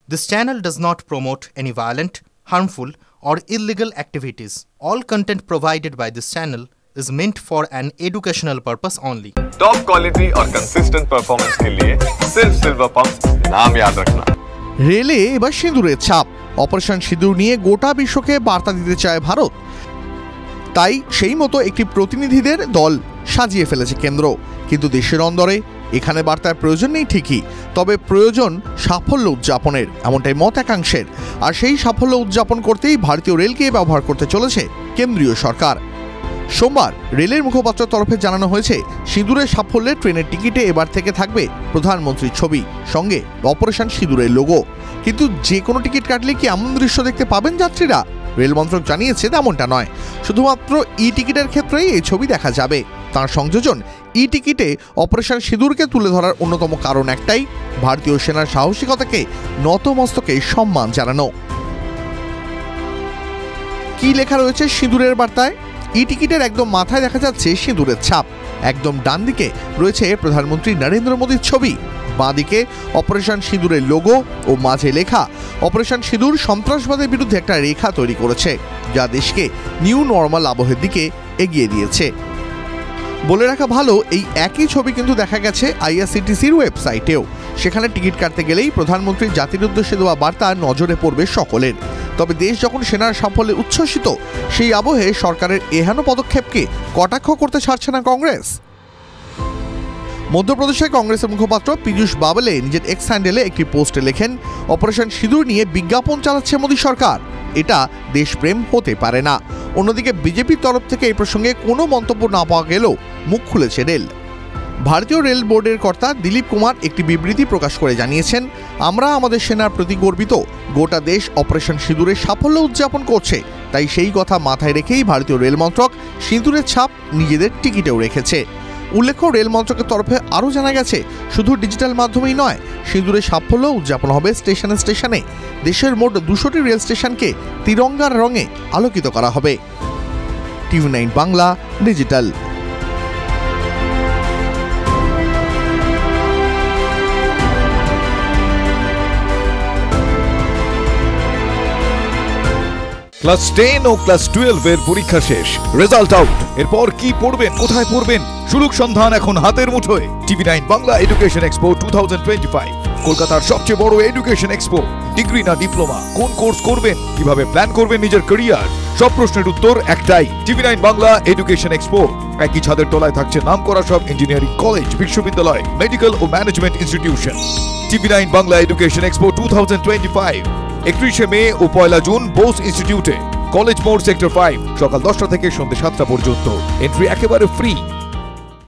This channel does not promote any violent, harmful, or illegal activities. All content provided by this channel is meant for an educational purpose only. Top quality और consistent performance के लिए सिर्फ silver pump नाम याद रखना। রেলে এবার সিঁদুরের ছাপ। অপারেশন সিঁদুর নিয়ে গোটা বিশ্বকে বার্তা দিতে চায় ভারত। তাই সেই মতো একটি প্রতিনিধিদের দল সাজিয়ে ফেলেছে কেন্দ্র। কিন্তু দেশের অন্দরে এখানে বার্তার প্রয়োজন নেই ঠিকই, তবে প্রয়োজন সাফল্য উদযাপনের, এমনটাই মত একাংশের। আর সেই সাফল্য উদযাপন করতেই ভারতীয় রেলকে ব্যবহার করতে চলেছে কেন্দ্রীয় সরকার। সোমবার রেলের মুখপাত্রের তরফে জানানো হয়েছে, সিঁদুরের সাফল্যে ট্রেনের টিকিটে এবার থেকে থাকবে প্রধানমন্ত্রীর ছবি, সঙ্গে অপারেশন সিঁদুরের লোগো। কিন্তু যে কোনো টিকিট কাটলে কি এমন দৃশ্য দেখতে পাবেন যাত্রীরা? রেল মন্ত্রক জানিয়েছে তেমনটা নয়, শুধুমাত্র ই টিকিটের ক্ষেত্রেই এই ছবি দেখা যাবে। তার সংযোজন ই টিকিটে অপারেশন সিঁদুরকে তুলে ধরার অন্যতম কারণ একটাই, ভারতীয় সেনার সাহসিকতাকে নতমস্তকে সম্মান জানানো। কি লেখা রয়েছে সিঁদুরের বার্তায়? ই টিকিটের একদম মাথায় দেখা যাচ্ছে সিঁদুরের ছাপ, একদম ডান দিকে রয়েছে প্রধানমন্ত্রী নরেন্দ্র মোদীর ছবি, বাঁ দিকে অপারেশন সিঁদুরের লোগো ও মাঝে লেখা অপারেশন সিঁদুর সন্ত্রাসবাদের বিরুদ্ধে একটা রেখা তৈরি করেছে, যা দেশকে নিউ নর্মাল আবহের দিকে এগিয়ে দিয়েছে। বলে রাখা ভালো, এই একই ছবি কিন্তু দেখা গেছে আইআরসিটিসির ওয়েবসাইটেও। সেখানে টিকিট কাটতে গেলেই প্রধানমন্ত্রীর জাতির উদ্দেশ্যে দেওয়া বার্তা নজরে পড়বে সকলের। তবে দেশ যখন সেনার সাফল্যে উচ্ছ্বসিত, সেই আবহে সরকারের এহেন পদক্ষেপকে কটাক্ষ করতে ছাড়ছে না কংগ্রেস। মধ্যপ্রদেশে কংগ্রেসের মুখপাত্র পীযূষ বাবলে নিজের এক্স হ্যান্ডেলে একটি পোস্টে লেখেন, অপারেশন সিঁদুর নিয়ে বিজ্ঞাপন চালাচ্ছে মোদী সরকার, এটা দেশপ্রেম হতে পারে না। অন্যদিকে বিজেপির তরফ থেকে এই প্রসঙ্গে কোনো মন্তব্য না পাওয়া গেলেও মুখ খুলেছে রেল। ভারতীয় রেল বোর্ডের কর্তা দিলীপ কুমার একটি বিবৃতি প্রকাশ করে জানিয়েছেন, আমরা আমাদের সেনার প্রতি গর্বিত, গোটা দেশ অপারেশন সিঁদুরের সাফল্য উদযাপন করছে। তাই সেই কথা মাথায় রেখেই ভারতীয় রেল মন্ত্রক সিঁদুরের ছাপ নিজেদের টিকিটেও রেখেছে। উল্লেখ্য, রেল মন্ত্রকের তরফে আরও জানা গেছে, শুধু ডিজিটাল মাধ্যমেই নয়, সিঁদুরের সাফল্য উদযাপন হবে স্টেশনে স্টেশনে। দেশের মোট 200টি রেল স্টেশনকে তিরঙ্গার রঙে আলোকিত করা হবে। TV9 Bangla digital. ক্লাস 10 ও ক্লাস 12 এর পরীক্ষা শেষ, রেজাল্ট আউট। এরপর কি পড়বেন, কোথায় পড়বেন, সুলুক সন্ধান এখন হাতের মুঠোয়। TV9 বাংলা এডুকেশন এক্সপো 2025, কলকাতার সবচেয়ে বড় এডুকেশন এক্সপো। ডিগ্রি না ডিপ্লোমা, কোন কোর্স করবেন, কিভাবে প্ল্যান করবেন নিজের ক্যারিয়ার, সব প্রশ্নের উত্তর একটাই। TV9 Bangla education expo. একই ছাদের তলায় থাকছে নামকরা সব ইঞ্জিনিয়ারিং কলেজ, বিশ্ববিদ্যালয়, মেডিকেল ও management institution. TV9 Bangla education expo 2025, 31শে মে ও 1 জুন বোস ইনস্টিটিউটে, কলেজ মোড়, সেক্টর 5, সকাল 10টা থেকে সন্ধ্যে 7টা পর্যন্ত। এন্ট্রি একেবারে ফ্রি।